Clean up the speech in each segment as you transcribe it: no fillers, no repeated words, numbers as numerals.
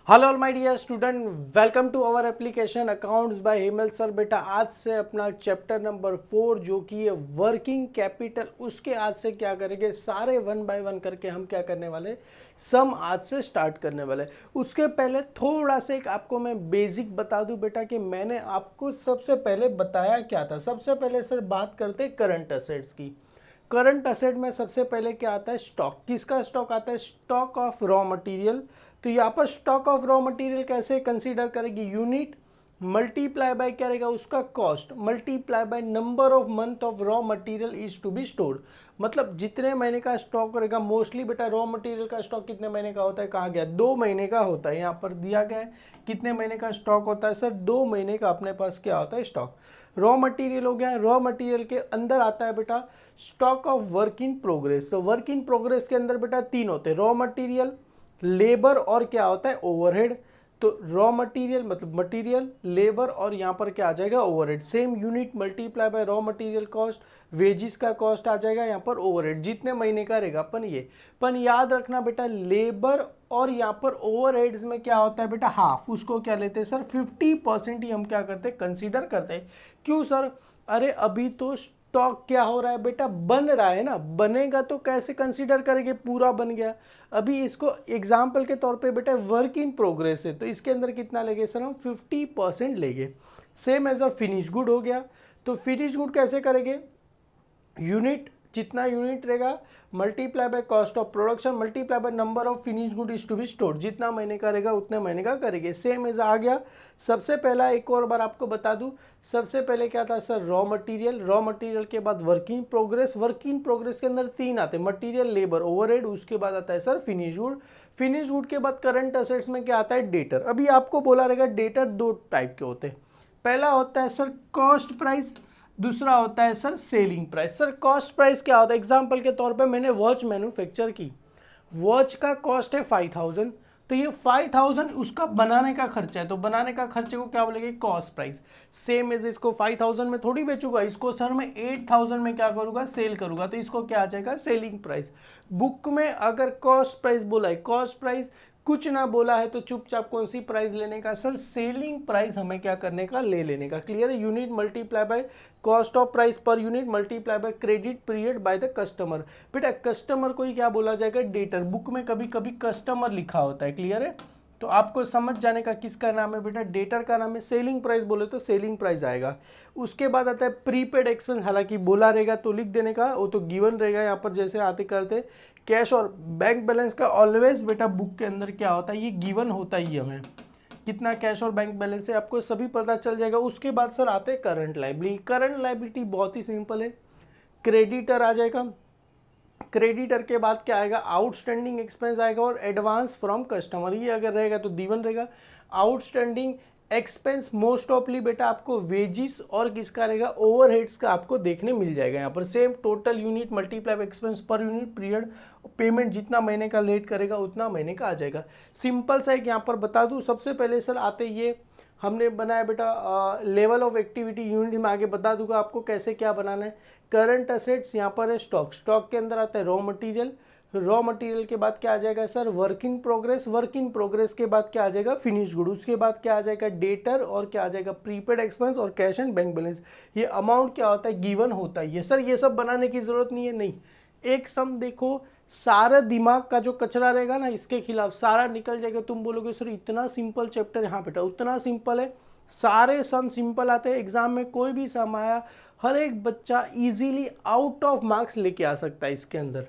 Hello all my dear student, welcome to our application accounts by Hemal sir. बेटा आज से अपना चैप्टर नंबर 4 जो कि है वर्किंग कैपिटल, उसके आज से क्या करेंगे, सारे वन बाय वन करके हम क्या करने वाले, सम आज से स्टार्ट करने वाले। उसके पहले थोड़ा सा एक आपको मैं बेसिक बता दूं बेटा कि मैंने आपको सबसे पहले बताया क्या था। सबसे पहले सर बात करते करंट असेट्स की। करंट असेट में सबसे पहले क्या आता है, स्टॉक। किसका स्टॉक आता है? Stock of raw material. तो यहाँ पर स्टॉक ऑफ रॉ मटेरियल कैसे कंसीडर करेगी? यूनिट मल्टीप्लाई बाय क्या रहेगा, उसका cost multiply by number of month of raw material is to be stored. मतलब जितने महीने का स्टॉक रहेगा, मोस्टली बेटा रॉ मटेरियल का स्टॉक कितने महीने का होता है, कहाँ गया, 2 महीने का होता है। यहाँ पर दिया गया है कितने महीने का स्टॉक होता है सर, 2 महीने का अपने पास क्या होता है, स्टॉक। रॉ मटेरियल हो गया। रॉ मटेरियल के अंदर आता है बेटा stock of work in progress. तो वर्क इन प्रोग्रेस के अंदर बेटा 3 होते हैं, रॉ मटेरियल, लेबर और क्या होता है, ओवरहेड। तो रॉ मटेरियल मतलब मटेरियल, लेबर और यहाँ पर क्या आ जाएगा, overhead. Same unit multiply by raw material cost, wages का कॉस्ट आ जाएगा यहाँ पर, ओवरहेड जितने महीने का रहेगा अपन ये। पर याद रखना बेटा लेबर और यहाँ पर ओवरहेड्स में क्या होता है बेटा, हाफ। उसको क्या लेते हैं सर, 50% ही हम क्या करते हैं, कंसीडर करते हैं। क्यों सर? अरे अभी तो स्टॉक क्या हो रहा है बेटा, बन रहा है ना। बनेगा तो कैसे कंसीडर करेंगे पूरा बन गया। अभी इसको एग्जाम्पल के तौर पे बेटा वर्क इन प्रोग्रेस है, तो इसके अंदर कितना लेंगे सर, हम 50% लेंगे। Same as a finish good हो गया। तो फिनिश गुड कैसे करेंगे, यूनिट, जितना यूनिट रहेगा multiply by cost of production multiply by number of finish good is to be stored. जितना महीने का रहेगा उतने महीने का करेंगे। सेम एज आ गया। सबसे पहला एक और बार आपको बता दूं, सबसे पहले क्या था sir, raw material. Raw material के बाद वर्किंग प्रोग्रेस। वर्किंग प्रोग्रेस के अंदर 3 आते हैं, मटेरियल, लेबर, ओवरहेड। उसके बाद आता है sir finish good. Finish good के बाद करंट असेट्स में क्या आता है, डेटर। अभी आपको बोला रहेगा डेटर 2 टाइप के होते हैं। पहला होता है सर कॉस्ट प्राइस, दूसरा होता है sir selling price. Sir cost price क्या होता है, एग्जांपल के तौर पे मैंने वॉच मैन्युफैक्चर की, वॉच का कॉस्ट है 5000, तो ये 5000 उसका बनाने का खर्चा है, तो बनाने का खर्चे को क्या बोलेंगे, कॉस्ट प्राइस। सेम एज इसको 5000 में थोड़ी बेचूंगा, इसको सर मैं 8000 में क्या करूंगा, सेल करूंगा, तो इसको क्या आ जाएगा, सेलिंग प्राइस। बुक में अगर कॉस्ट प्राइस बोला है, कॉस्ट प्राइस कुछ ना बोला है तो चुपचाप कौन सी प्राइस लेने का सर, सेलिंग प्राइस हमें क्या करने का, ले लेने का। क्लियर है? Unit multiply by cost of price per unit multiply by credit period by the customer. बेटा कस्टमर को ही क्या बोला जाएगा, डेटर। बुक में कभी कभी कस्टमर लिखा होता है। क्लियर है? तो आपको समझ जाने का किसका नाम है बेटा, डेटर का नाम है। सेलिंग प्राइस बोले तो सेलिंग प्राइस आएगा। उसके बाद आता है प्रीपेड एक्सपेंस, हालांकि बोला रहेगा तो लिख देने का, वो तो गिवन रहेगा यहाँ पर जैसे आते करते। कैश और बैंक बैलेंस का ऑलवेज बेटा बुक के अंदर क्या होता है, ये गिवन होता ही हमें, कितना कैश और बैंक बैलेंस है आपको सभी पता चल जाएगा। उसके बाद सर आते हैं करंट लायबिलिटी। करंट लायबिलिटी बहुत ही सिंपल है, क्रेडिटर आ जाएगा। क्रेडिटर के बाद क्या आएगा, आउटस्टैंडिंग एक्सपेंस आएगा और एडवांस फ्रॉम कस्टमर। ये अगर रहेगा तो गिवन रहेगा। आउटस्टैंडिंग एक्सपेंस मोस्ट ऑफली बेटा आपको वेजिस और किसका रहेगा, ओवरहेड्स का आपको देखने मिल जाएगा यहाँ पर। Same total unit multiply expense per unit period, payment जितना महीने का लेट करेगा उतना महीने का आ जाएगा। सिंपल सा एक यहाँ पर बता दूँ, सबसे पहले सर आते ये हमने बनाया बेटा लेवल ऑफ एक्टिविटी यूनिट में, आगे बता दूंगा आपको कैसे क्या बनाना है। करंट असेट्स यहाँ पर है स्टॉक, स्टॉक के अंदर आता है रॉ मटेरियल, रॉ मटेरियल के बाद क्या आ जाएगा sir, work in progress, work in progress के बाद क्या आ जाएगा, फिनिश गुड। उसके बाद क्या आ जाएगा, डेटर, और क्या आ जाएगा, प्रीपेड एक्सपेंस और कैश एंड बैंक बैलेंस। ये अमाउंट क्या होता है, गिवन होता है। ये सर ये सब बनाने की जरूरत नहीं है, नहीं। एक सम देखो, सारा दिमाग का जो कचरा रहेगा ना इसके खिलाफ सारा निकल जाएगा। तुम बोलोगे सर इतना सिंपल चैप्टर, हाँ बेटा उतना सिंपल है। सारे सम सिंपल आते हैं, एग्जाम में कोई भी सम आया हर एक बच्चा इजीली आउट ऑफ मार्क्स लेके आ सकता है इसके अंदर।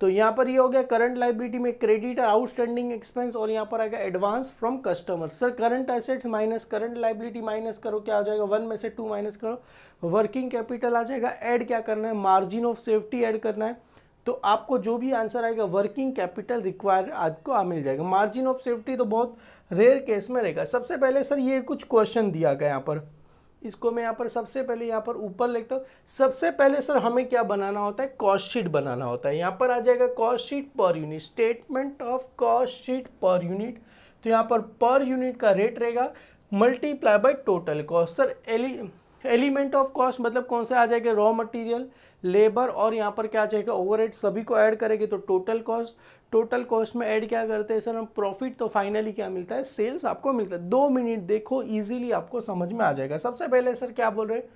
तो यहाँ पर ये हो गया करंट लायबिलिटी में क्रेडिट और आउटस्टैंडिंग एक्सपेंस, और यहाँ पर आएगा advance from customer. Sir current assets minus current liability minus करो, क्या आ जाएगा, 1 में से 2 माइनस करो, वर्किंग कैपिटल आ जाएगा। ऐड क्या करना है, मार्जिन ऑफ सेफ्टी ऐड करना है। तो आपको जो भी आंसर आएगा वर्किंग कैपिटल रिक्वायर आपको मिल जाएगा। मार्जिन ऑफ सेफ्टी तो बहुत रेयर केस में रहेगा। सबसे पहले सर ये कुछ क्वेश्चन दिया गया यहाँ पर, इसको मैं यहाँ पर सबसे पहले यहाँ पर ऊपर लिखता हूँ। सबसे पहले सर हमें क्या बनाना होता है, कॉस्ट शीट बनाना होता है। यहाँ पर आ जाएगा cost sheet per unit, statement of cost sheet per unit. तो यहाँ पर यूनिट का रेट रहेगा multiply by total cost. Sir element of cost मतलब कौन से आ जाएगा, रॉ मटेरियल, लेबर और यहाँ पर क्या आ जाएगा, ओवरहेड, सभी को ऐड करेंगे तो टोटल कॉस्ट। टोटल कॉस्ट में ऐड क्या करते हैं सर हम, प्रॉफिट, तो फाइनली क्या मिलता है, सेल्स आपको मिलता है। 2 मिनट देखो, इजीली आपको समझ में आ जाएगा। सबसे पहले सर क्या बोल रहे हैं,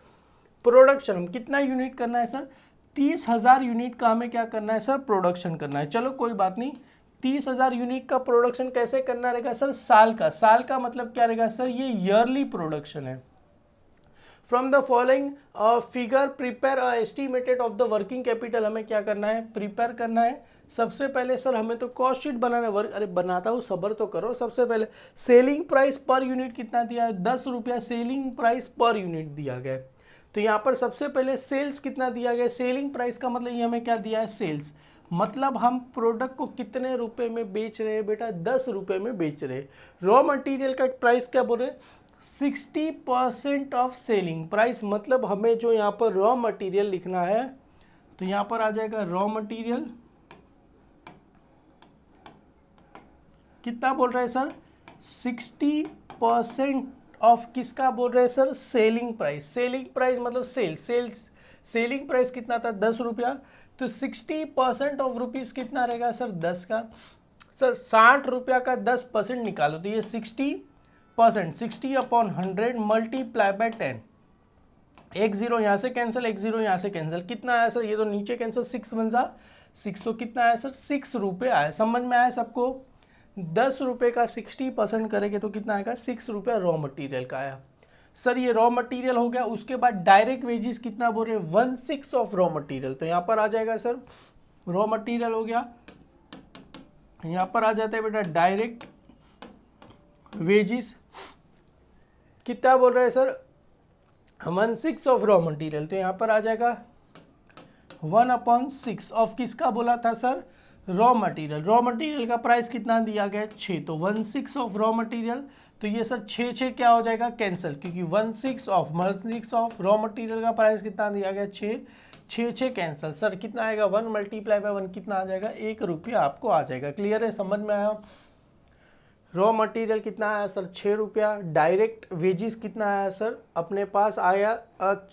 प्रोडक्शन, हम कितना यूनिट करना है सर, 30,000 यूनिट का हमें क्या करना है सर, प्रोडक्शन करना है। चलो कोई बात नहीं, 30,000 यूनिट का प्रोडक्शन कैसे करना रहेगा सर, साल का। साल का मतलब क्या रहेगा सर, ये ईयरली प्रोडक्शन है। From the following figure prepare estimated of the working capital, हमें क्या करना है, प्रिपेयर करना है। सबसे पहले सर हमें तो कॉस्ट शीट बनाना है, अरे बनाता हूँ, सब्र तो करो। सबसे पहले सेलिंग प्राइस पर यूनिट कितना दिया है, 10 रुपया सेलिंग प्राइस पर यूनिट दिया गया है। तो यहाँ पर सबसे पहले सेल्स कितना दिया गया, सेलिंग प्राइस का मतलब ये हमें क्या दिया है, सेल्स, मतलब हम प्रोडक्ट को कितने रुपए में बेच रहे हैं बेटा, 10 रुपये में बेच रहे हैं। रॉ मटेरियल का प्राइस क्या बोल रहे हैं, 60% ऑफ सेलिंग प्राइस, मतलब हमें जो यहाँ पर रॉ मटेरियल लिखना है तो यहाँ पर आ जाएगा रॉ मटेरियल कितना बोल रहे हैं सर, 60% ऑफ किसका बोल रहे हैं sir, selling price. Selling price मतलब सेल्स, सेलिंग प्राइस कितना था, 10 रुपया, तो 60% ऑफ रुपीज़ कितना रहेगा सर, 10 का। सर 60 रुपया का 10% निकालो तो ये 60%, 60/100 मल्टीप्लाई बाय 10, एक जीरो यहाँ से कैंसिल, एक जीरो यहाँ से कैंसिल, कितना आया सर, ये तो नीचे कैंसिल, 6 वन जा 6, तो कितना आया सर, 6 रुपये आया। समझ में आया सबको, 10 रुपये का 60% करेंगे तो कितना आएगा, 6 रुपया रॉ मटेरियल का आया। सर ये रॉ मटेरियल हो गया, उसके बाद डायरेक्ट वेजेस कितना बोल रहे हैं, 1/6 ऑफ रॉ मटेरियल, तो यहाँ पर आ जाएगा सर रॉ मटेरियल हो गया, यहाँ पर आ जाता है बेटा डायरेक्ट वेजेस, कितना बोल रहे हैं सर, 1/6 ऑफ रॉ मटेरियल, तो यहाँ पर आ जाएगा 1/6 ऑफ किसका बोला था sir, raw material. Raw material का प्राइस कितना दिया गया है, 6, तो 1/6 ऑफ रॉ मटेरियल, तो ये सर 6 क्या हो जाएगा, कैंसिल, क्योंकि 1/6 ऑफ रॉ मटेरियल का प्राइस कितना दिया गया, 6 कैंसिल। सर कितना आएगा, 1 मल्टीप्लाई बाय 1 कितना आ जाएगा, 1 रुपया आपको आ जाएगा। क्लियर है, समझ में आया। रॉ मटेरियल कितना आया सर, 6 रुपया, डायरेक्ट वेजेस कितना आया सर, अपने पास आया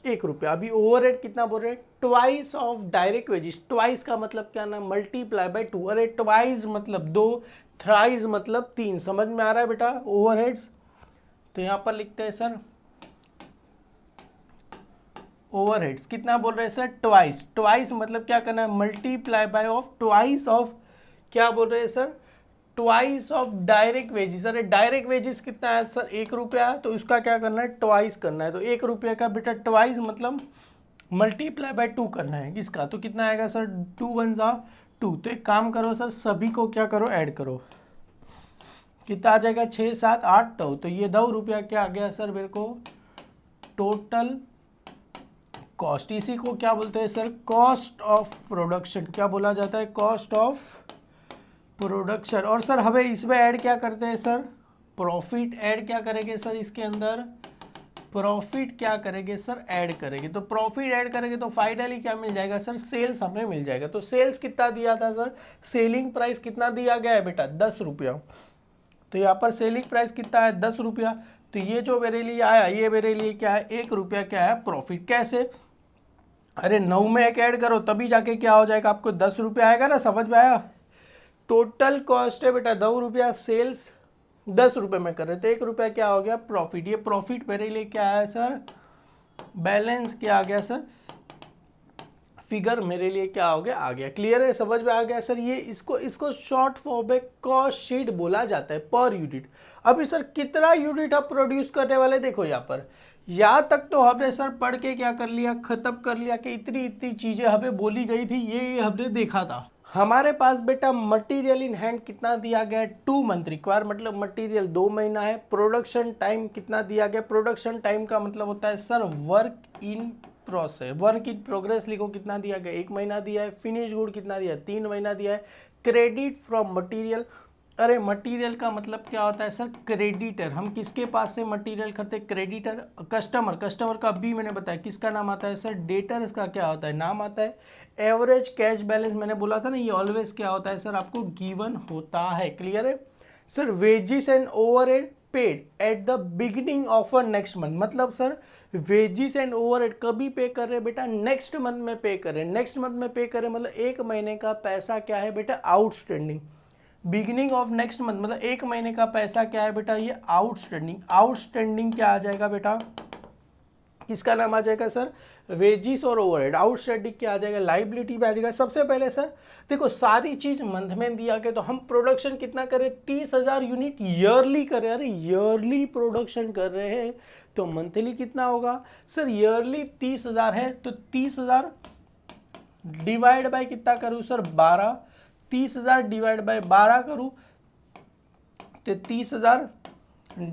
1 रुपया। अभी ओवरहेड कितना बोल रहे हैं, twice of direct wages, twice का मतलब क्या ना, मल्टीप्लाई बाय 2, अरे ट्वाइस मतलब 2, थ्राइस मतलब 3, समझ में आ रहा है बेटा ओवरहेड्स। तो यहाँ पर लिखते हैं सर ओवरहेड्स कितना बोल रहे हैं सर, ट्वाइस, ट्वाइस मतलब क्या करना है, multiply by of twice of, क्या बोल रहे हैं sir, twice of direct wages. अरे डायरेक्ट वेजेस कितना है सर, 1 रुपया, तो इसका क्या करना है, ट्वाइस करना है, तो 1 रुपये का बेटा ट्वाइस मतलब मल्टीप्लाई बाय 2 करना है इसका, तो कितना आएगा सर, 2 1 जा 2। तो एक काम करो सर, सभी को क्या करो, ऐड करो, कितना आ जाएगा, 6 7 8 9, तो ये 2 रुपया क्या आ गया सर मेरे को, टोटल कॉस्ट। इसी को क्या बोलते हैं सर, कॉस्ट ऑफ प्रोडक्शन, क्या बोला जाता है, कॉस्ट ऑफ प्रोडक्शन। और सर हमें इसमें ऐड क्या करते हैं सर, प्रॉफिट ऐड क्या करेंगे सर, इसके अंदर प्रॉफिट क्या करेंगे सर, ऐड करेंगे। तो प्रॉफिट ऐड करेंगे तो फाइनली क्या मिल जाएगा सर, सेल्स हमें मिल जाएगा। तो सेल्स कितना दिया था सर, सेलिंग प्राइस कितना दिया गया है बेटा, 10 रुपया, तो यहाँ पर सेलिंग प्राइस कितना है, 10 रुपया, तो ये जो मेरे लिए आया, ये मेरे लिए क्या है, 1 रुपया क्या है, प्रॉफिट। कैसे, अरे 9 में 1 ऐड करो तभी जाके क्या हो जाएगा, आपको 10 रुपया आएगा ना, समझ में आया। टोटल कॉस्ट है बेटा 2 रुपया, सेल्स 10 रुपये में कर रहे तो 1 रुपया क्या हो गया, प्रॉफिट। ये प्रॉफिट मेरे लिए क्या है सर, बैलेंस क्या आ गया सर, फिगर मेरे लिए क्या हो गया, आ गया। क्लियर है, समझ में आ गया सर। ये इसको शॉर्ट फॉर्म में कॉस्ट शीट बोला जाता है, पर यूनिट। अभी सर कितना यूनिट आप प्रोड्यूस करने वाले, देखो यहाँ पर, यहाँ तक तो हमने सर पढ़ के क्या कर लिया, खत्म कर लिया कि इतनी इतनी चीज़ें हमें बोली गई थी, ये हमने देखा था। हमारे पास बेटा मटेरियल इन हैंड कितना दिया गया है, 2 मंथ रिक्वायर, मतलब मटेरियल 2 महीना है। प्रोडक्शन टाइम कितना दिया गया, प्रोडक्शन टाइम का मतलब होता है sir work in process, work in progress लिखो, कितना दिया गया, 1 महीना दिया है। फिनिश गुड कितना दिया है, 3 महीना दिया है। क्रेडिट फ्रॉम मटीरियल, अरे मटेरियल का मतलब क्या होता है सर, क्रेडिटर। हम किसके पास से मटेरियल खरीदते हैं, क्रेडिटर। कस्टमर, कस्टमर का अभी मैंने बताया किसका नाम आता है सर, डेटर, इसका क्या होता है, नाम आता है। एवरेज कैश बैलेंस मैंने बोला था ना, ये ऑलवेज क्या होता है सर, आपको गिवन होता है। क्लियर है sir. Wages and overhead paid at the beginning of a next month, मतलब सर वेजिस एंड ओवरहेड कभी पे कर रहे बेटा, नेक्स्ट मंथ में पे कर रहे, नेक्स्ट मंथ में पे कर रहे मतलब एक महीने का पैसा क्या है बेटा, outstanding. Beginning of next month मतलब एक महीने का पैसा क्या है बेटा, ये आउटस्टैंडिंग। आउटस्टैंडिंग क्या आ जाएगा बेटा, किसका नाम आ जाएगा सर, वेजिस और ओवरहेड। आउटस्टैंडिंग क्या आ जाएगा, लाइबिलिटी पे आ जाएगा। सबसे पहले सर देखो सारी चीज मंथ में दिया गया, तो हम प्रोडक्शन कितना करें, 30,000 यूनिट ईयरली करें। अरे ईयरली प्रोडक्शन कर रहे हैं तो मंथली कितना होगा सर, ईयरली 30,000 है तो 30,000 डिवाइड बाय कितना करूँ सर, 12। 30,000 डिवाइड बाय 12 करूँ तो 30,000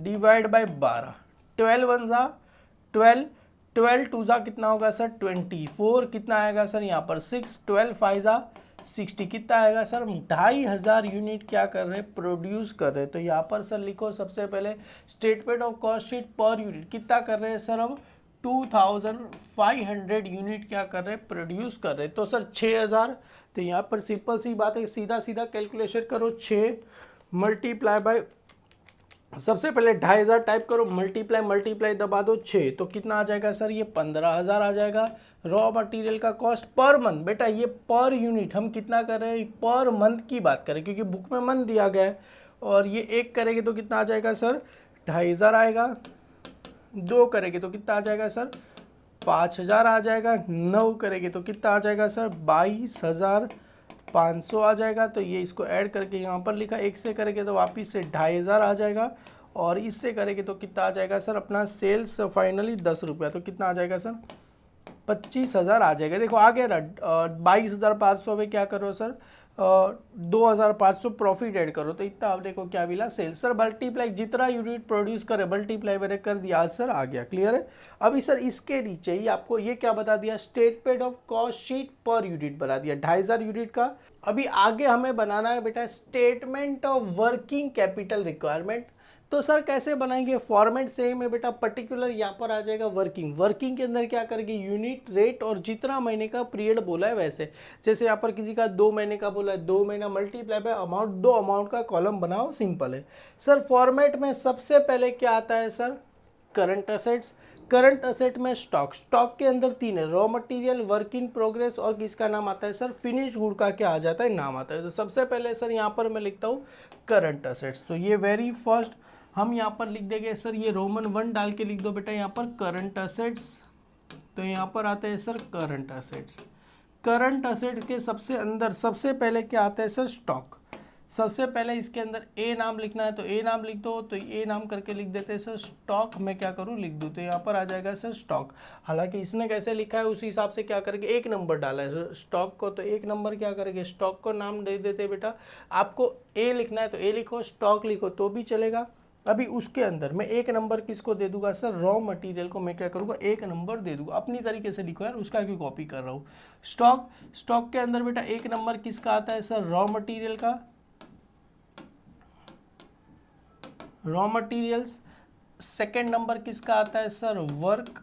डिवाइड बाय 12, 12 वन ज़ा 12, 12 टू ज़ा कितना होगा सर 24, कितना आएगा सर यहाँ पर 6, 12 फाइव ज़ा 60, कितना आएगा सर 2,500 यूनिट क्या कर रहे हैं, प्रोड्यूस कर रहे हैं। तो यहाँ पर सर लिखो सबसे पहले statement of cost sheet per unit कितना कर रहे हैं सर, अब 2,500 यूनिट क्या कर रहे हैं, प्रोड्यूस कर रहे हैं। तो सर 6,000, तो यहाँ पर सिंपल सी बात है, सीधा सीधा कैलकुलेशन करो, 6 मल्टीप्लाई बाय, सबसे पहले 2,500 टाइप करो, मल्टीप्लाई दबा दो 6, तो कितना आ जाएगा सर, ये 15,000 आ जाएगा। रॉ मटेरियल का कॉस्ट पर मंथ, बेटा ये पर यूनिट हम कितना कर रहे हैं, पर मंथ की बात करें क्योंकि बुक में मंथ दिया गया है, और ये एक करेंगे तो कितना आ जाएगा सर 2,500 आएगा, 2 करेंगे तो कितना आ जाएगा सर 5,000 आ जाएगा, 9 करेंगे तो कितना आ जाएगा सर 22,500 आ जाएगा। तो ये इसको ऐड करके यहाँ पर लिखा, 1 से करेंगे तो वापिस से 2,500 आ जाएगा, और इससे करेंगे तो कितना आ जाएगा सर अपना सेल्स फाइनली 10 रुपया, तो कितना आ जाएगा सर 25,000 आ जाएगा। देखो आ गया ना, 22,500 में क्या करो सर 2,500 प्रॉफिट ऐड करो, तो इतना आप देखो क्या मिला सेल्स। सर मल्टीप्लाई जितना यूनिट प्रोड्यूस करे मल्टीप्लाई मैंने कर दिया सर, आ गया, क्लियर है। अभी सर इसके नीचे ही आपको ये क्या बता दिया, statement of cost sheet per unit बना दिया 2,500 यूनिट का। अभी आगे हमें बनाना है बेटा statement of working capital requirement. तो सर कैसे बनाएंगे, फॉर्मेट सेम है बेटा, पर्टिकुलर यहाँ पर आ जाएगा वर्किंग। वर्किंग के अंदर क्या करेंगे, यूनिट रेट और जितना महीने का पीरियड बोला है वैसे, जैसे यहाँ पर किसी का 2 महीने का बोला है, 2 महीना मल्टीप्लाई बाय अमाउंट, 2 अमाउंट का कॉलम बनाओ, सिंपल है। सर फॉर्मेट में सबसे पहले क्या आता है sir, current assets. Current asset में स्टॉक, स्टॉक के अंदर 3 है, raw material, work in progress, और किसका नाम आता है सर, फिनिश गुड का क्या आ जाता है, नाम आता है। तो सबसे पहले सर यहाँ पर मैं लिखता हूँ करंट असेट्स, तो ये वेरी फर्स्ट हम यहाँ पर लिख देंगे सर, ये रोमन 1 डाल के लिख दो बेटा यहाँ पर करंट असेट्स। तो यहाँ पर आते हैं sir current assets. Current assets के सबसे अंदर सबसे पहले क्या आता है सर, स्टॉक। सबसे पहले इसके अंदर ए नाम लिखना है तो ए नाम लिख दो, तो ए नाम करके लिख देते हैं सर स्टॉक, मैं क्या करूँ लिख दूँ, तो यहाँ पर आ जाएगा सर स्टॉक। हालांकि इसने कैसे लिखा है उसी हिसाब से क्या करेंगे, 1 नंबर डाला है स्टॉक को, तो 1 नंबर क्या करेंगे, स्टॉक को नाम दे देते बेटा। आपको ए लिखना है तो ए लिखो, स्टॉक लिखो तो भी चलेगा। अभी उसके अंदर मैं 1 नंबर किसको दे दूंगा सर, रॉ मटेरियल को मैं क्या करूँगा 1 नंबर दे दूंगा, अपनी तरीके से लिखो यार, उसका क्यों कॉपी कर रहा हूँ। स्टॉक, स्टॉक के अंदर बेटा 1 नंबर किसका आता है सर, रॉ मटेरियल का, रॉ मटेरियल्स। सेकेंड नंबर किसका आता है sir, work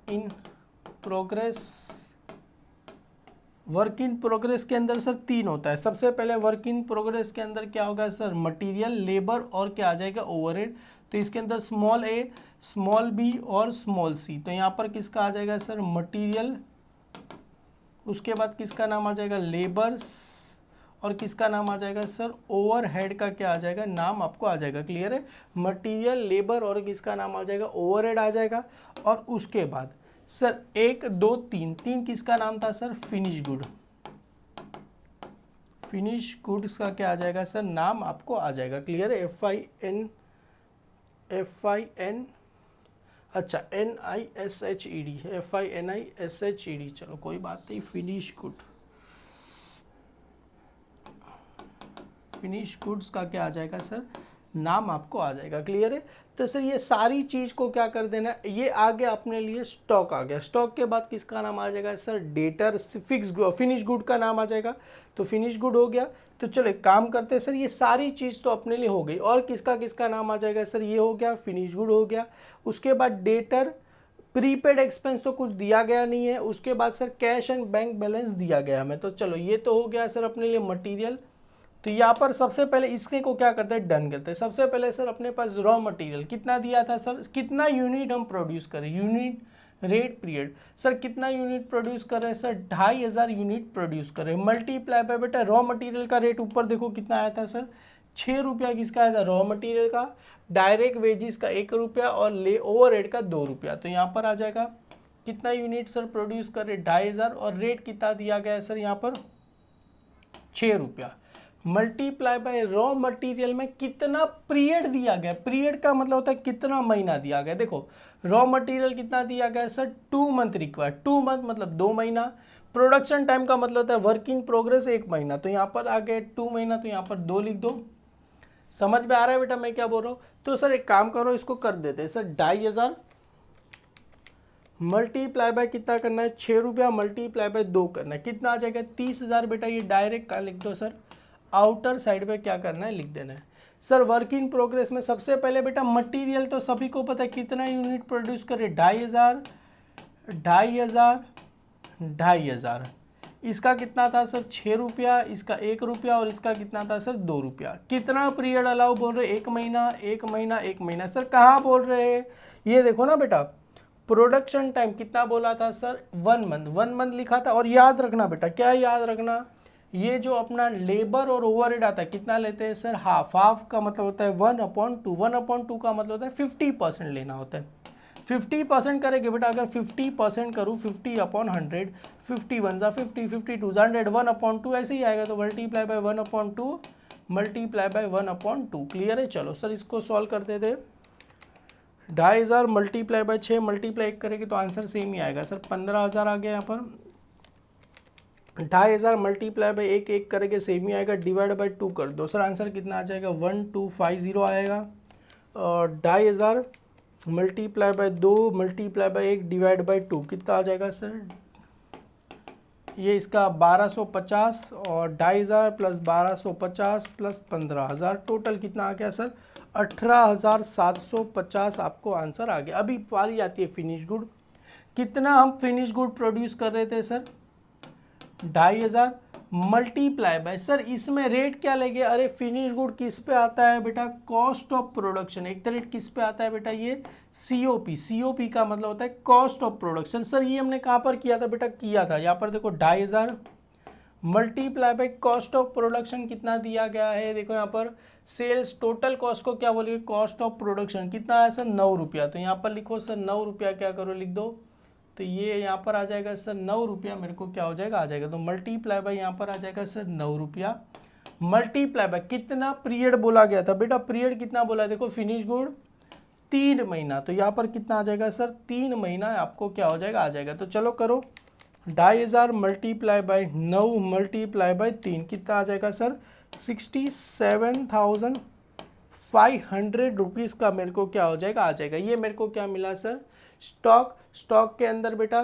in progress. Work in progress के अंदर सर 3 होता है। सबसे पहले वर्क इन प्रोग्रेस के अंदर क्या होगा सर, मटेरियल, लेबर और क्या आ जाएगा ओवरहेड। तो इसके अंदर स्मॉल ए, स्मॉल बी और स्मॉल सी, तो यहाँ पर किसका आ जाएगा सर मटेरियल, उसके बाद किसका नाम आ जाएगा लेबर्स, और किसका नाम आ जाएगा सर ओवरहेड का क्या आ जाएगा नाम आपको आ जाएगा, क्लियर है। मटेरियल, लेबर और किसका नाम आ जाएगा ओवरहेड आ जाएगा। और उसके बाद सर 1 2 3 किसका नाम था sir, finish good. Finish goods का क्या आ जाएगा सर, नाम आपको आ जाएगा, क्लियर है। FIN अच्छा NISHED, FINISHED, चलो कोई बात नहीं, फिनिश गुड। फिनिश गुड्स का क्या आ जाएगा सर, नाम आपको आ जाएगा, क्लियर है। तो सर ये सारी चीज़ को क्या कर देना, ये आ गया अपने लिए स्टॉक आ गया। स्टॉक के बाद किसका नाम आ जाएगा sir, debtor, fix, finish good का नाम आ जाएगा, तो फिनिश गुड हो गया। तो चलो एक काम करते हैं सर, ये सारी चीज़ तो अपने लिए हो गई, और किसका किसका नाम आ जाएगा सर, ये हो गया फिनिश गुड हो गया। उसके बाद डेटर, प्रीपेड एक्सपेंस तो कुछ दिया गया नहीं है। उसके बाद sir cash and bank balance दिया गया हमें, तो चलो ये तो हो गया सर अपने लिए मटीरियल। तो यहाँ पर सबसे पहले इसके को क्या करते हैं, डन करते हैं। सबसे पहले सर अपने पास रॉ मटेरियल कितना दिया था सर, कितना यूनिट हम प्रोड्यूस करें, यूनिट रेट पीरियड सर कितना यूनिट प्रोड्यूस कर रहे हैं सर, 2500 यूनिट प्रोड्यूस कर रहे हैं, मल्टीप्लाई बाय बेटा रॉ मटेरियल का रेट ऊपर देखो कितना आया था सर, 6 रुपया किसका आया था, रॉ मटेरियल का, डायरेक्ट वेजिस का 1 रुपया और ले ओवरहेड का 2 रुपया। तो यहाँ पर आ जाएगा कितना यूनिट सर प्रोड्यूस कर रहे 2500 और रेट कितना दिया गया है सर यहाँ पर 6 रुपया, मल्टीप्लाई बाय रॉ मटेरियल में कितना पीरियड दिया गया, पीरियड का मतलब होता है कितना महीना दिया गया। देखो रॉ मटेरियल कितना दिया गया है सर 2 मंथ रिक्वायर्ड, 2 मंथ मतलब 2 महीना, प्रोडक्शन टाइम का मतलब होता है वर्क इन प्रोग्रेस 1 महीना, तो यहाँ पर आ गए 2 महीना, तो यहाँ पर 2 लिख दो। समझ में आ रहा है बेटा मैं क्या बोल रहा हूँ। तो सर एक काम करो इसको कर देते हैं सर 2500 मल्टीप्लाई बाय कितना करना है 6 रुपया मल्टीप्लाई बाय 2 करना है, कितना आ जाएगा 30,000 बेटा। ये डायरेक्ट का लिख दो सर, आउटर साइड पे क्या करना है लिख देना है सर। वर्क इन प्रोग्रेस में सबसे पहले बेटा मटेरियल तो सभी को पता है कितना यूनिट प्रोड्यूस करे 2500, 2500 इसका कितना था सर 6 रुपया, इसका 1 रुपया और इसका कितना था सर 2 रुपया। कितना पीरियड अलाउ बोल रहे 1 महीना 1 महीना 1 महीना। सर कहाँ बोल रहे हैं ये देखो ना बेटा, प्रोडक्शन टाइम कितना बोला था सर 1 मंथ, 1 मंथ लिखा था। और याद रखना बेटा, क्या याद रखना, ये जो अपना लेबर और ओवरहेड आता है कितना लेते हैं सर, हाफ, हाफ का मतलब होता है 1/2, 1/2 का मतलब होता है 50% लेना होता है। 50% करेंगे बेटा, अगर 50% करूँ 50/100, 50 1 जा 50, 52 100, 1/2 ऐसे ही आएगा, तो multiply by 1/2 multiply by 1/2। Clear है। चलो सर इसको सॉल्व करते थे। 2500 मल्टीप्लाई बाय 6 मल्टीप्लाई 1 करेंगे तो आंसर सेम ही आएगा सर, 15,000 आ गया यहाँ पर। 2500 मल्टीप्लाई बाय 1 करेंगे सेम ही आएगा, डिवाइड बाय 2 कर दो सर, आंसर कितना आ जाएगा 1250 आएगा। और 2500 multiply by 2 multiply by 1 divide by 2 कितना आ जाएगा सर, ये इसका 1250 और 2500 प्लस 1250 प्लस 15,000 टोटल कितना आ गया सर 18,750 आपको आंसर आ गया। अभी बारी आती है फिनिश गुड। कितना हम फिनिश गुड प्रोड्यूस कर रहे थे सर 2500 मल्टीप्लाई बाय सर इसमें रेट क्या लेंगे, अरे फिनिश गुड किस पे आता है बेटा, कॉस्ट ऑफ प्रोडक्शन। एक तो रेट किस पे आता है बेटा, ये सीओपी, सीओपी का मतलब होता है कॉस्ट ऑफ प्रोडक्शन। सर ये हमने कहाँ पर किया था बेटा, किया था यहाँ पर देखो 2500 multiply by cost of production कितना दिया गया है, देखो यहाँ पर सेल्स टोटल कॉस्ट को क्या बोलिए, कॉस्ट ऑफ प्रोडक्शन कितना है सर 9 रुपया। तो यहाँ पर लिखो सर 9 रुपया, क्या करो लिख दो, तो ये यहाँ पर आ जाएगा सर 9 रुपया, मेरे को क्या हो जाएगा आ जाएगा, तो मल्टीप्लाई बाय यहाँ पर आ जाएगा सर 9 रुपया मल्टीप्लाई बाय कितना पीरियड बोला गया था बेटा, पीरियड कितना बोला है देखो फिनिश गुड 3 महीना, तो यहाँ पर कितना आ जाएगा सर 3 महीना आपको क्या हो जाएगा आ जाएगा। तो चलो करो 2500 मल्टीप्लाई बाय 9 मल्टीप्लाई बाय 3 कितना आ जाएगा सर 67,500 रुपीज़ का मेरे को क्या हो जाएगा आ जाएगा। ये मेरे को क्या मिला सर स्टॉक। स्टॉक के अंदर बेटा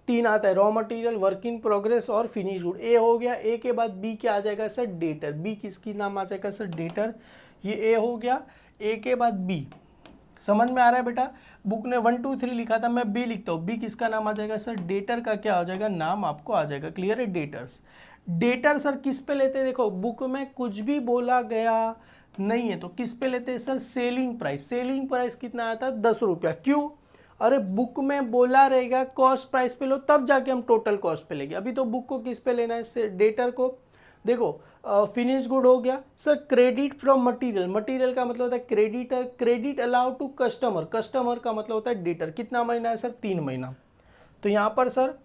3 आता है, raw material, work in progress और फिनिश गुड। ए हो गया, ए के बाद बी क्या आ जाएगा सर डेटर, बी किसकी नाम आ जाएगा सर डेटर। ये ए हो गया, ए के बाद बी। समझ में आ रहा है बेटा, बुक ने 1 2 3 लिखा था, मैं बी लिखता हूँ, बी किसका नाम आ जाएगा सर डेटर का क्या हो जाएगा नाम आपको आ जाएगा। क्लियर है। डेटर्स, डेटर सर किस पे लेते हैं, देखो बुक में कुछ भी बोला गया नहीं है तो किस पे लेते हैं sir selling price. Selling price कितना आता है 10 रुपया। क्यों, अरे बुक में बोला रहेगा कॉस्ट प्राइस पे लो तब जाके हम टोटल कॉस्ट पे लेंगे। अभी तो बुक को किस पे लेना है डेटर को। देखो फिनिश गुड हो गया sir, credit from material, material का मतलब होता है creditor, credit allow to customer, customer का मतलब होता है डेटर। कितना महीना है सर 3 महीना। तो यहाँ पर सर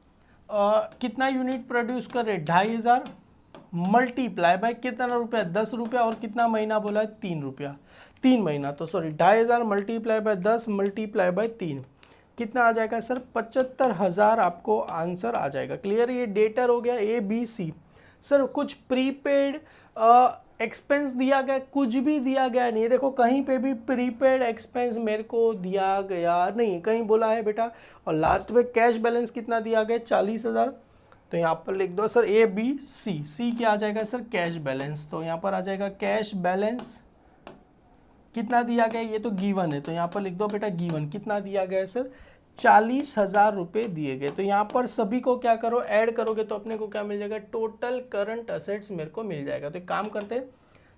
कितना यूनिट प्रोड्यूस कर रहे 2500 मल्टीप्लाई बाय कितना रुपया 10 रुपया और कितना महीना बोला है 3 रुपया, 3 महीना। तो sorry 2500 multiply by 10 multiply by 3 कितना आ जाएगा सर 75,000 आपको आंसर आ जाएगा। क्लियर। ये डेटर हो गया ए बी सी। सर कुछ प्रीपेड एक्सपेंस दिया गया, कुछ भी दिया गया नहीं है, देखो कहीं पे भी प्रीपेड एक्सपेंस मेरे को दिया गया नहीं, कहीं बोला है बेटा। और लास्ट में कैश बैलेंस कितना दिया गया 40,000। तो यहाँ पर लिख दो सर ए बी सी, सी क्या आ जाएगा सर कैश बैलेंस। तो यहाँ पर आ जाएगा कैश बैलेंस कितना दिया गया, ये तो गिवन है तो यहाँ पर लिख दो बेटा गिवन कितना दिया गया है सर 40,000 रुपये दिए गए। तो यहाँ पर सभी को क्या करो, ऐड करोगे तो अपने को क्या मिल जाएगा, टोटल करंट असेट्स मेरे को मिल जाएगा। तो एक काम करते,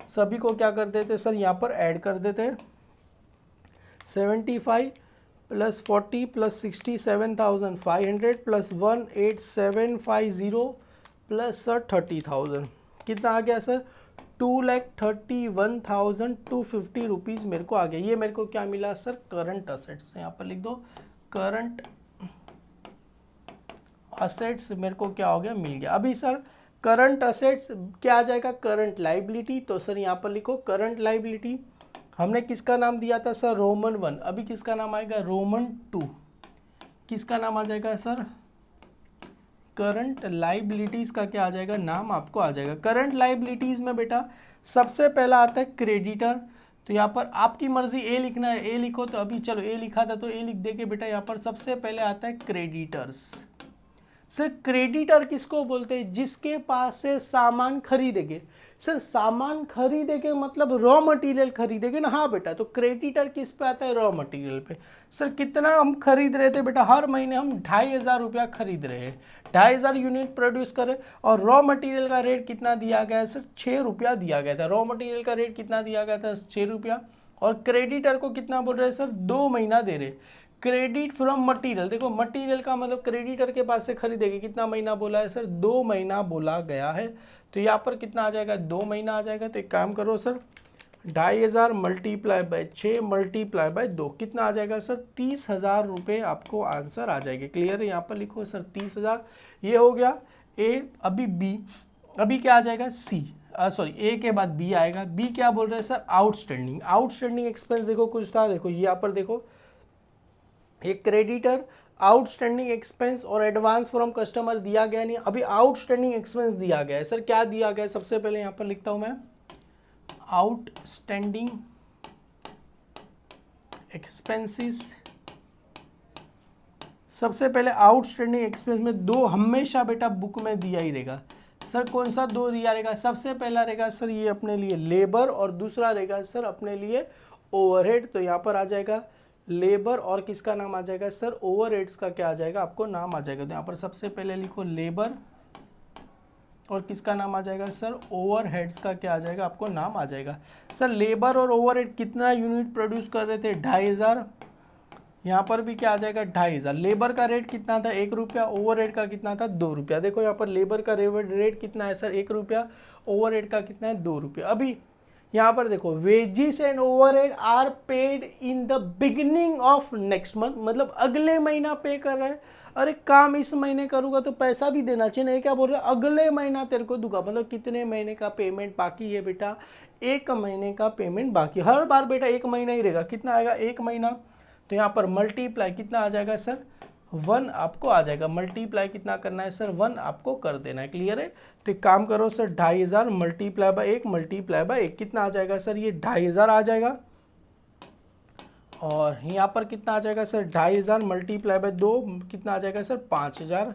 सभी को क्या कर देते सर, यहाँ पर ऐड कर देते। 75 plus 40 plus 67,500 plus 18750 plus sir 30,000, कितना आ गया सर, 2,31,250 रुपीज़ मेरे को आ गया। ये मेरे को क्या मिला सर, करंट असेट्स। यहाँ पर लिख दो करंट असेट्स मेरे को क्या हो गया, मिल गया। अभी सर करंट असेट्स क्या आ जाएगा, करंट लाइबिलिटी। तो सर यहाँ पर लिखो करंट लाइबिलिटी, हमने किसका नाम दिया था सर, रोमन 1। अभी किसका नाम आएगा, रोमन 2। किसका नाम आ जाएगा सर, करंट लाइबिलिटीज़ का क्या आ जाएगा, नाम आपको आ जाएगा। करंट लाइबिलिटीज़ में बेटा सबसे पहला आता है क्रेडिटर। तो यहाँ पर आपकी मर्जी ए लिखना है, ए लिखो। तो अभी चलो ए लिखा था तो ए लिख दे के बेटा यहाँ पर सबसे पहले आता है क्रेडिटर्स। सर क्रेडिटर किसको बोलते हैं, जिसके पास से सामान खरीदेंगे। सर सामान खरीदेंगे मतलब रॉ मटेरियल खरीदेंगे ना, हाँ बेटा। तो क्रेडिटर किस पे आता है, रॉ मटेरियल पे। सर कितना हम खरीद रहे थे बेटा, हर महीने हम 2,500 रुपया खरीद रहे हैं, 2,500 यूनिट प्रोड्यूस करें। और रॉ मटेरियल का रेट कितना दिया गया है सर, 6 रुपया दिया गया था। रॉ मटेरियल का रेट कितना दिया गया था, 6 रुपया। और क्रेडिटर को कितना बोल रहे हैं सर, 2 महीना दे रहे। क्रेडिट फ्रॉम मटेरियल, देखो मटेरियल का मतलब क्रेडिटर के पास से खरीदेगी, कितना महीना बोला है सर, 2 महीना बोला गया है। तो यहाँ पर कितना आ जाएगा, 2 महीना आ जाएगा। तो एक काम करो sir, 2,500 multiply by 6 multiply by 2 कितना आ जाएगा सर, 30,000 रुपये आपको आंसर आ जाएगा। क्लियर है, यहाँ पर लिखो सर 30,000। ये हो गया ए। अभी बी, अभी क्या आ जाएगा, सी सॉरी ए के बाद बी आएगा। बी क्या बोल रहे हैं सर, आउटस्टैंडिंग। आउटस्टैंडिंग एक्सपेंस देखो कुछ था, देखो यहाँ पर देखो एक क्रेडिटर, आउटस्टैंडिंग एक्सपेंस और एडवांस फ्रॉम कस्टमर दिया गया नहीं। अभी आउटस्टैंडिंग एक्सपेंस दिया गया है सर, क्या दिया गया है, सबसे पहले यहाँ पर लिखता हूँ मैं, आउटस्टैंडिंग एक्सपेंसेस। सबसे पहले आउटस्टैंडिंग एक्सपेंस में 2 हमेशा बेटा बुक में दिया ही रहेगा। सर कौन सा 2 दिया रहेगा, सबसे पहला रहेगा सर ये अपने लिए लेबर, और दूसरा रहेगा सर अपने लिए ओवरहेड। तो यहाँ पर आ जाएगा लेबर और किसका नाम आ जाएगा सर, ओवरहेड्स का क्या आ जाएगा, आपको नाम आ जाएगा। तो यहाँ पर सबसे पहले लिखो लेबर और किसका नाम आ जाएगा सर, ओवरहेड्स का क्या आ जाएगा, आपको नाम आ जाएगा। सर लेबर और ओवरहेड कितना यूनिट प्रोड्यूस कर रहे थे, 2,500। यहाँ पर भी क्या आ जाएगा, 2,500। लेबर का रेट कितना था, 1 रुपया। ओवरहेड का कितना था, 2 रुपया। देखो यहाँ पर लेबर का रेट कितना है सर, 1 रुपया। ओवरहेड का कितना है, 2 रुपया। अभी यहाँ पर देखो wages and overhead are paid in the beginning of next month, मतलब अगले महीना पे कर रहे हैं। अरे काम इस महीने करूँगा तो पैसा भी देना चाहिए। नहीं क्या बोल रहे हैं, अगले महीना तेरे को दूंगा, मतलब कितने महीने का पेमेंट बाकी है बेटा, 1 महीने का पेमेंट बाकी। हर बार बेटा 1 महीना ही रहेगा, कितना आएगा, 1 महीना। तो यहाँ पर मल्टीप्लाई कितना आ जाएगा सर, 1 आपको आ जाएगा। मल्टीप्लाई कितना करना है सर, 1 आपको कर देना है। क्लियर है, तो एक काम करो sir, 2,500 multiply by 1 multiply by 1 कितना आ जाएगा सर, ये 2,500 आ जाएगा। और यहाँ पर कितना आ जाएगा सर, 2,500 मल्टीप्लाई बाय 2 कितना आ जाएगा सर, 5,000।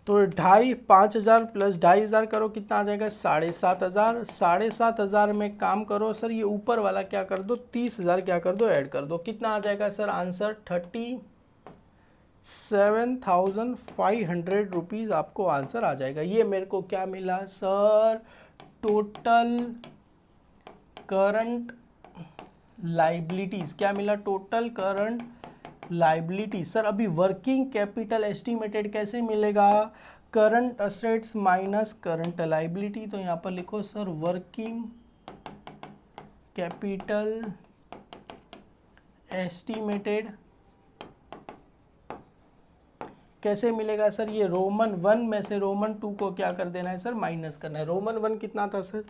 तो 5,000 प्लस 2,500 करो कितना आ जाएगा, 7,500। 7,500 में काम करो सर, ये ऊपर वाला क्या कर दो, 30,000 क्या कर दो, ऐड कर दो। कितना आ जाएगा सर आंसर, 37,500 रुपीज़ आपको आंसर आ जाएगा। ये मेरे को क्या मिला सर, टोटल करंट लाइबिलिटीज़। क्या मिला, टोटल करंट लाइबिलिटी। सर अभी वर्किंग कैपिटल एस्टिमेटेड कैसे मिलेगा, current assets minus current liability. तो यहाँ पर लिखो सर वर्किंग कैपिटल एस्टिमेटेड कैसे मिलेगा सर, ये रोमन 1 में से रोमन 2 को क्या कर देना है सर, माइनस करना है। रोमन 1 कितना था सर,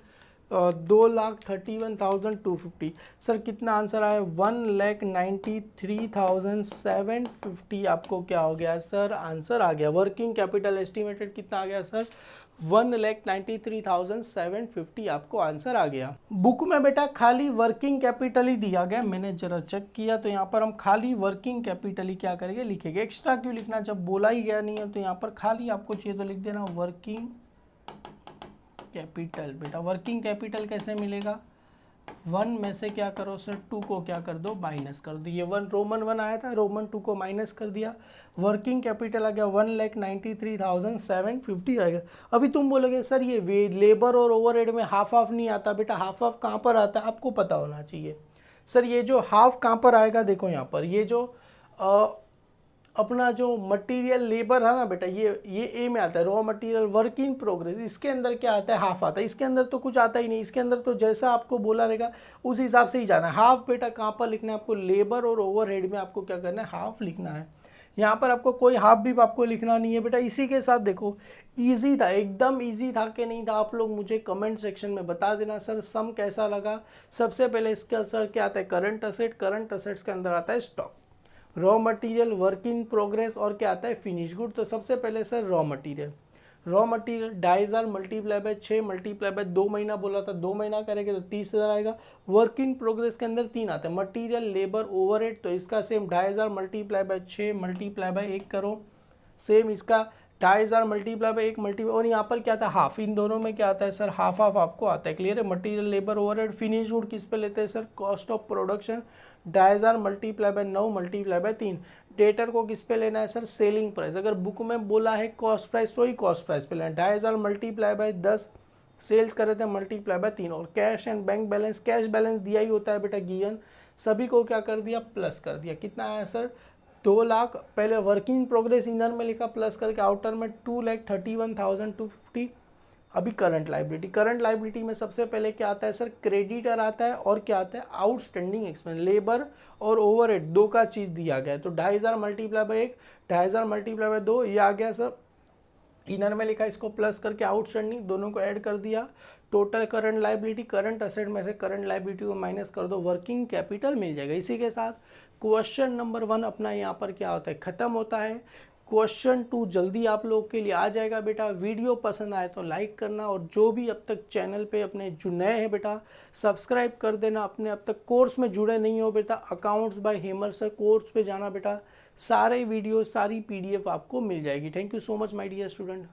2,31,250। सर कितना आंसर आया, 1,93,750 आपको क्या हो गया सर, आंसर आ गया। वर्किंग कैपिटल एस्टिमेटेड कितना आ गया सर, 1,93,750 आपको आंसर आ गया। बुक में बेटा खाली वर्किंग कैपिटल ही दिया गया, मैंने जरा चेक किया तो यहाँ पर हम खाली वर्किंग कैपिटल ही क्या करेंगे, लिखेंगे। एक्स्ट्रा क्यों लिखना, जब बोला ही गया नहीं है। तो यहाँ पर खाली आपको चाहिए तो लिख देना वर्किंग कैपिटल। बेटा वर्किंग कैपिटल कैसे मिलेगा, 1 में से क्या करो सर 2 को क्या कर दो माइनस कर दो। ये 1 रोमन 1 आया था, रोमन 2 को माइनस कर दिया, वर्किंग कैपिटल आ गया 1,93,750 आएगा। अभी तुम बोलोगे सर ये लेबर और ओवरहेड में हाफ हाफ नहीं आता। बेटा हाफ हाफ कहाँ पर आता है आपको पता होना चाहिए। सर ये जो हाफ कहाँ पर आएगा, देखो यहाँ पर ये जो अपना जो मटेरियल लेबर है ना बेटा, ये ए में आता है, raw material work in progress, इसके अंदर क्या आता है हाफ आता है। इसके अंदर तो कुछ आता ही नहीं, इसके अंदर तो जैसा आपको बोला रहेगा उस हिसाब से ही जाना है। हाफ बेटा कहाँ पर लिखना है आपको, लेबर और ओवरहेड में आपको क्या करना है हाफ लिखना है। यहाँ पर आपको कोई हाफ भी आपको लिखना नहीं है बेटा। इसी के साथ देखो इजी था, एकदम इजी था कि नहीं था, आप लोग मुझे कमेंट सेक्शन में बता देना। सर सम कैसा लगा। सबसे पहले इसका सर क्या आता है करंट असेट, करंट असेट्स के अंदर आता है stock, raw material, work in progress और क्या आता है फिनिश गुड। तो सबसे पहले sir raw material 2,500 multiply by 6 multiply by 2 महीना बोला था, 2 महीना करेंगे तो 30,000 आएगा। वर्क इन प्रोग्रेस के अंदर 3 आते हैं, मटेरियल, लेबर, ओवरहेड। तो इसका same 2,500 multiply by 6 multiply by 1 करो, सेम इसका 2,500 मल्टीप्लाई बाय 1 मल्टीप्लाई, और यहाँ पर क्या था हाफ। इन दोनों में क्या आता है सर हाफ हाफ आपको आता है। क्लियर है। Material, labour, overhead, finish good किस पे लेते हैं sir cost of production 2,500 multiply by 9 multiply by 3। Debtor को किस पे लेना है सर सेलिंग प्राइस। अगर बुक में बोला है कॉस्ट प्राइस तो ही कॉस्ट प्राइस पे लेना है। 2,500 मल्टीप्लाई बाय 10 सेल्स करे थे मल्टीप्लाई बाय 3। और cash and bank balance, cash balance दिया ही होता है बेटा गिवन, सभी को क्या कर दिया प्लस कर दिया। कितना आया सर 2 लाख। पहले वर्किंग प्रोग्रेस इनर में लिखा प्लस करके, आउटर में 2,31,250। अभी करंट लाइबिलिटी, करंट लाइबिलिटी में सबसे पहले क्या आता है सर क्रेडिटर आता है और क्या आता है आउटस्टैंडिंग एक्सपेंस। लेबर और ओवरहेड दो का चीज़ दिया गया है, तो 2,500 मल्टीप्लाई बाय 1, 2,500 मल्टीप्लाई बाय 2, ये आ गया सर इनर में लिखा, इसको प्लस करके आउटस्टैंडिंग दोनों को ऐड कर दिया। Total current liability, current asset में से करंट लाइबिलिटी को माइनस कर दो, वर्किंग कैपिटल मिल जाएगा। इसी के साथ क्वेश्चन नंबर 1 अपना यहाँ पर क्या होता है खत्म होता है। क्वेश्चन 2 जल्दी आप लोग के लिए आ जाएगा बेटा। वीडियो पसंद आए तो लाइक करना, और जो भी अब तक चैनल पे अपने जो नए हैं बेटा सब्सक्राइब कर देना। अपने अब तक कोर्स में जुड़े नहीं हो बेटा, accounts by Hemal sir course पे जाना बेटा, सारे वीडियो सारी PDF आपको मिल जाएगी। Thank you so much my dear student.